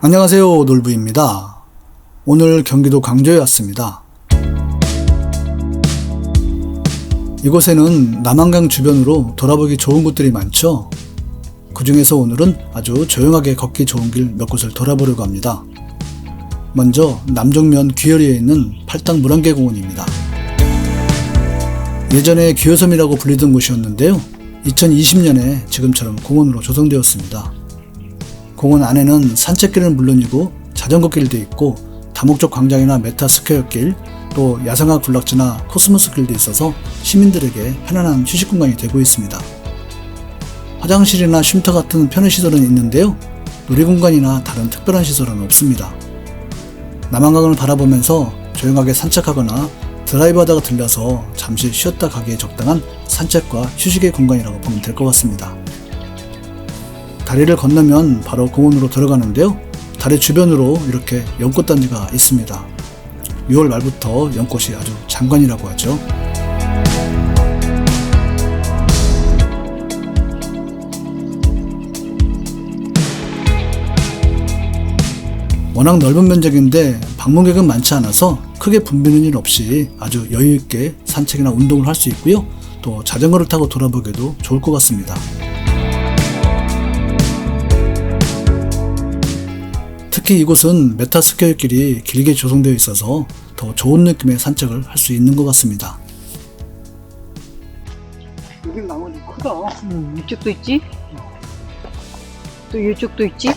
안녕하세요, 놀부입니다. 오늘 경기도 광주에 왔습니다. 이곳에는 남한강 주변으로 돌아보기 좋은 곳들이 많죠. 그 중에서 오늘은 아주 조용하게 걷기 좋은 길 몇 곳을 돌아보려고 합니다. 먼저 남정면 귀여리에 있는 팔당 물안개공원입니다. 예전에 귀여섬이라고 불리던 곳이었는데요. 2020년에 지금처럼 공원으로 조성되었습니다. 공원 안에는 산책길은 물론이고 자전거길도 있고 다목적 광장이나 메타스퀘어길, 또 야생화 군락지나 코스모스 길도 있어서 시민들에게 편안한 휴식 공간이 되고 있습니다. 화장실이나 쉼터 같은 편의시설은 있는데요. 놀이공간이나 다른 특별한 시설은 없습니다. 남한강을 바라보면서 조용하게 산책하거나 드라이브하다가 들려서 잠시 쉬었다 가기에 적당한 산책과 휴식의 공간이라고 보면 될 것 같습니다. 다리를 건너면 바로 공원으로 들어가는데요. 다리 주변으로 이렇게 연꽃단지가 있습니다. 6월 말부터 연꽃이 아주 장관이라고 하죠. 워낙 넓은 면적인데 방문객은 많지 않아서 크게 붐비는 일 없이 아주 여유있게 산책이나 운동을 할 수 있고요. 또 자전거를 타고 돌아보기도 좋을 것 같습니다. 특히 이곳은 메타스퀘어 길이 길게 조성되어 있어서 더 좋은 느낌의 산책을 할 수 있는 것 같습니다. 여기 나무도 크다. 이쪽도 있지? 또 이쪽도 있지?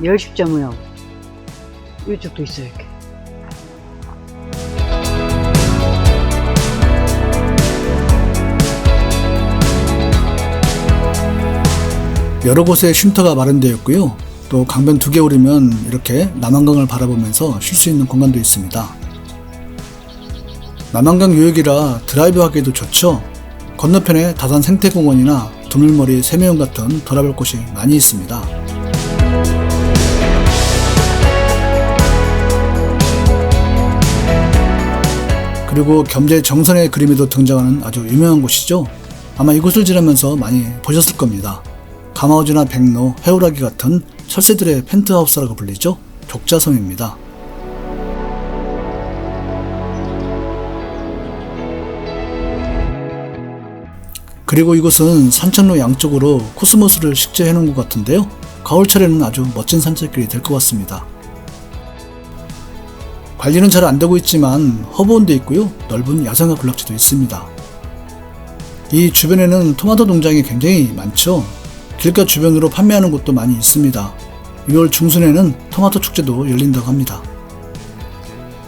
열십자 모양. 이쪽도 있어, 이렇게. 여러 곳에 쉼터가 마련되어 있고요. 또 강변 2개 오르면 이렇게 남한강을 바라보면서 쉴 수 있는 공간도 있습니다. 남한강 요역이라 드라이브 하기도 좋죠. 건너편에 다산 생태공원이나 두물머리 세미원 같은 돌아볼 곳이 많이 있습니다. 그리고 겸재 정선의 그림에도 등장하는 아주 유명한 곳이죠. 아마 이곳을 지나면서 많이 보셨을 겁니다. 가마우지나 백로, 해오라기 같은 철새들의 펜트하우스라고 불리죠. 족자섬입니다. 그리고 이곳은 산책로 양쪽으로 코스모스를 식재해 놓은 것 같은데요. 가을철에는 아주 멋진 산책길이 될 것 같습니다. 관리는 잘 안되고 있지만 허브원도 있고요. 넓은 야생화 군락지도 있습니다. 이 주변에는 토마토 농장이 굉장히 많죠. 길가 주변으로 판매하는 곳도 많이 있습니다. 6월 중순에는 토마토 축제도 열린다고 합니다.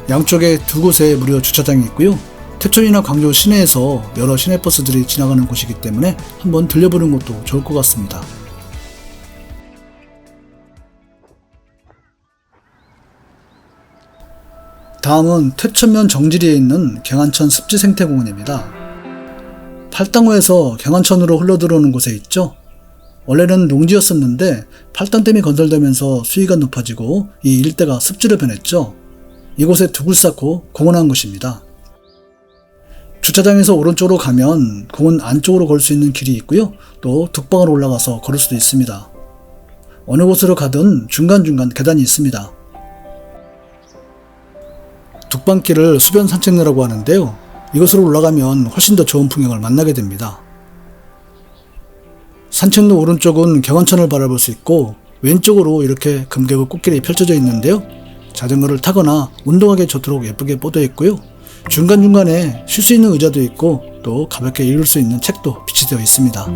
양쪽에 2곳에 무료 주차장이 있고요. 태촌이나 광주 시내에서 여러 시내버스들이 지나가는 곳이기 때문에 한번 들려보는 것도 좋을 것 같습니다. 다음은 퇴천면 정지리에 있는 경안천 습지생태공원입니다. 팔당호에서 경안천으로 흘러들어오는 곳에 있죠. 원래는 농지였었는데 팔당댐이 건설되면서 수위가 높아지고 이 일대가 습지로 변했죠. 이곳에 둑을 쌓고 공원한 곳입니다. 주차장에서 오른쪽으로 가면 공원 안쪽으로 걸 수 있는 길이 있고요. 또 둑방으로 올라가서 걸을 수도 있습니다. 어느 곳으로 가든 중간중간 계단이 있습니다. 둑방길을 수변 산책로라고 하는데요. 이곳으로 올라가면 훨씬 더 좋은 풍경을 만나게 됩니다. 산책로 오른쪽은 경안천을 바라볼 수 있고 왼쪽으로 이렇게 금계구 꽃길이 펼쳐져 있는데요. 자전거를 타거나 운동하기 좋도록 예쁘게 뻗어 있고요. 중간중간에 쉴 수 있는 의자도 있고 또 가볍게 읽을 수 있는 책도 비치되어 있습니다.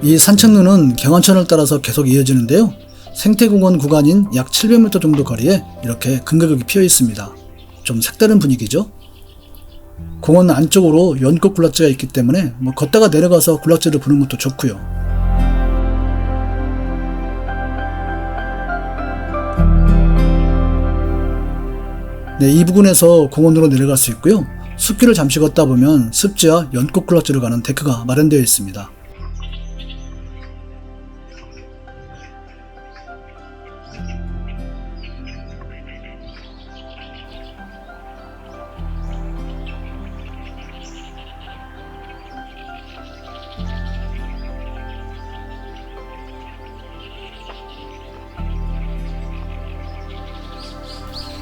이 산책로는 경안천을 따라서 계속 이어지는데요. 생태공원 구간인 약 700m 정도 거리에 이렇게 금가격이 피어 있습니다. 좀 색다른 분위기죠. 공원 안쪽으로 연꽃 군락지가 있기 때문에 걷다가 내려가서 군락지를 보는 것도 좋고요. 네, 이 부근에서 공원으로 내려갈 수 있고요. 숲길을 잠시 걷다 보면 습지와 연꽃 군락지로 가는 데크가 마련되어 있습니다.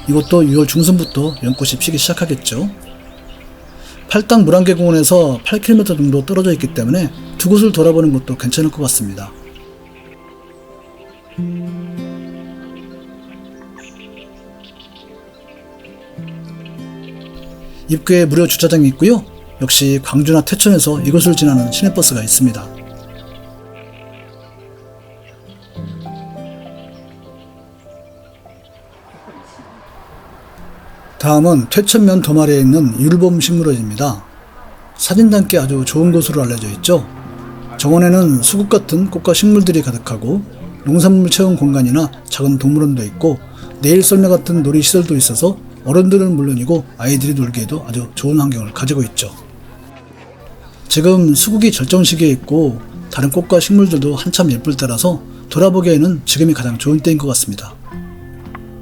이것도 6월 중순부터 연꽃이 피기 시작하겠죠. 팔당 물안개공원에서 8km 정도 떨어져 있기 때문에 두 곳을 돌아보는 것도 괜찮을 것 같습니다. 입구에 무료 주차장이 있고요. 역시 광주나 태천에서 이곳을 지나는 시내버스가 있습니다. 다음은 퇴천면 도마리에 있는 율봄 식물원입니다. 사진 담기 아주 좋은 곳으로 알려져 있죠. 정원에는 수국 같은 꽃과 식물들이 가득하고 농산물 체험 공간이나 작은 동물원도 있고 내일 썰매 같은 놀이시설도 있어서 어른들은 물론이고 아이들이 놀기에도 아주 좋은 환경을 가지고 있죠. 지금 수국이 절정 시기에 있고 다른 꽃과 식물들도 한참 예쁠 때라서 돌아보기에는 지금이 가장 좋은 때인 것 같습니다.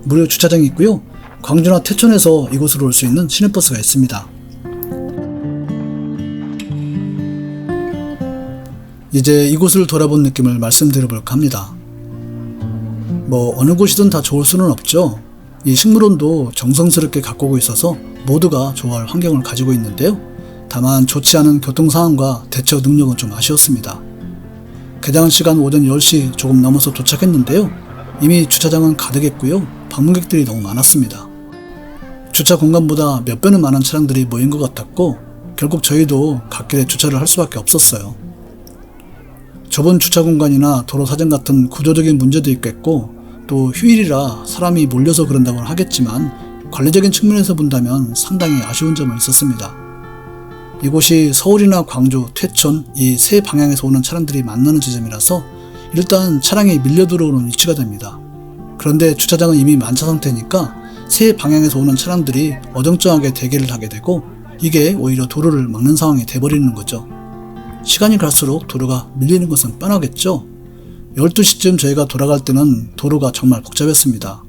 무료 주차장이 있고요. 광주나 태천에서 이곳으로 올 수 있는 시내버스가 있습니다. 이제 이곳을 돌아본 느낌을 말씀드려볼까 합니다. 어느 곳이든 다 좋을 수는 없죠. 이 식물원도 정성스럽게 가꾸고 있어서 모두가 좋아할 환경을 가지고 있는데요. 다만 좋지 않은 교통 상황과 대처 능력은 좀 아쉬웠습니다. 개장 시간 오전 10시 조금 넘어서 도착했는데요. 이미 주차장은 가득했고요. 방문객들이 너무 많았습니다. 주차 공간보다 몇 배는 많은 차량들이 모인 것 같았고 결국 저희도 갓길에 주차를 할 수밖에 없었어요. 좁은 주차 공간이나 도로 사정 같은 구조적인 문제도 있겠고 또 휴일이라 사람이 몰려서 그런다고 하겠지만 관리적인 측면에서 본다면 상당히 아쉬운 점은 있었습니다. 이곳이 서울이나 광주, 퇴천 이 세 방향에서 오는 차량들이 만나는 지점이라서 일단 차량이 밀려 들어오는 위치가 됩니다. 그런데 주차장은 이미 만차 상태니까 세 방향에서 오는 차량들이 어정쩡하게 대기를 하게 되고 이게 오히려 도로를 막는 상황이 돼버리는 거죠. 시간이 갈수록 도로가 밀리는 것은 뻔하겠죠. 12시쯤 저희가 돌아갈 때는 도로가 정말 복잡했습니다.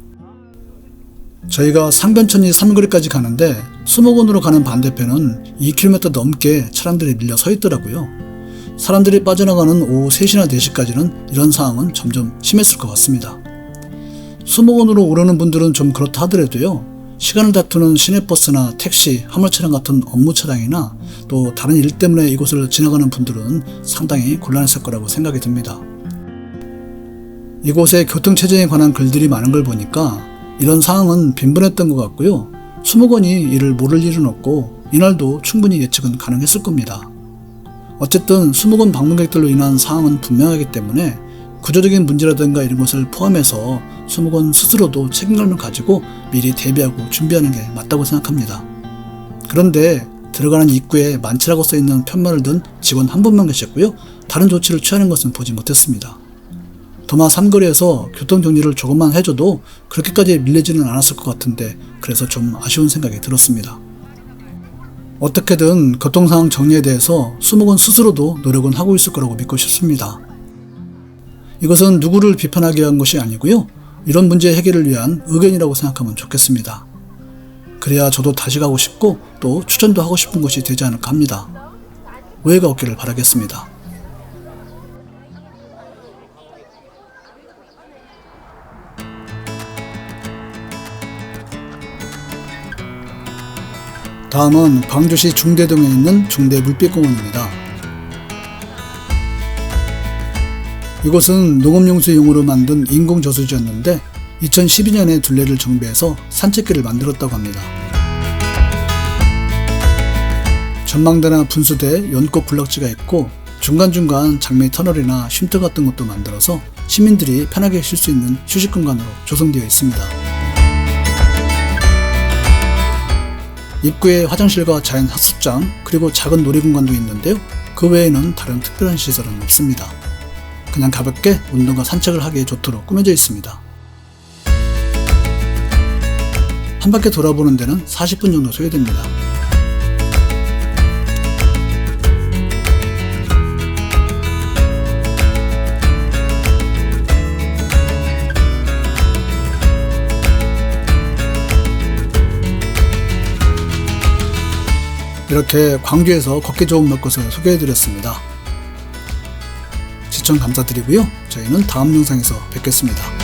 저희가 상변천리 삼거리까지 가는데 수목원으로 가는 반대편은 2km 넘게 차량들이 밀려 서 있더라고요. 사람들이 빠져나가는 오후 3시나 4시까지는 이런 상황은 점점 심했을 것 같습니다. 수목원으로 오르는 분들은 좀 그렇다 하더라도요. 시간을 다투는 시내버스나 택시, 화물차량 같은 업무 차량이나 또 다른 일 때문에 이곳을 지나가는 분들은 상당히 곤란했을 거라고 생각이 듭니다. 이곳에 교통체증에 관한 글들이 많은 걸 보니까 이런 상황은 빈번했던 것 같고요. 수목원이 이를 모를 일은 없고 이날도 충분히 예측은 가능했을 겁니다. 어쨌든 수목원 방문객들로 인한 상황은 분명하기 때문에 구조적인 문제라든가 이런 것을 포함해서 수목원 스스로도 책임감을 가지고 미리 대비하고 준비하는 게 맞다고 생각합니다. 그런데 들어가는 입구에 만치라고 써있는 편말을 든 직원 한 분만 계셨고요. 다른 조치를 취하는 것은 보지 못했습니다. 도마 삼거리에서 교통정리를 조금만 해줘도 그렇게까지 밀리지는 않았을 것 같은데 그래서 좀 아쉬운 생각이 들었습니다. 어떻게든 교통상황 정리에 대해서 수목원 스스로도 노력은 하고 있을 거라고 믿고 싶습니다. 이것은 누구를 비판하기 위한 것이 아니고요. 이런 문제 해결을 위한 의견이라고 생각하면 좋겠습니다. 그래야 저도 다시 가고 싶고 또 추천도 하고 싶은 것이 되지 않을까 합니다. 오해가 없기를 바라겠습니다. 다음은 광주시 중대동에 있는 중대물빛공원입니다. 이곳은 농업용수용으로 만든 인공저수지였는데 2012년에 둘레를 정비해서 산책길을 만들었다고 합니다. 전망대나 분수대, 연꽃 군락지가 있고 중간중간 장미 터널이나 쉼터 같은 것도 만들어서 시민들이 편하게 쉴 수 있는 휴식 공간으로 조성되어 있습니다. 입구에 화장실과 자연 하수장 그리고 작은 놀이공간도 있는데요. 그 외에는 다른 특별한 시설은 없습니다. 그냥 가볍게 운동과 산책을 하기에 좋도록 꾸며져 있습니다. 한 바퀴 돌아보는 데는 40분 정도 소요됩니다. 이렇게 광주에서 걷기 좋은 몇 곳을 소개해드렸습니다. 시청 감사드리고요. 저희는 다음 영상에서 뵙겠습니다.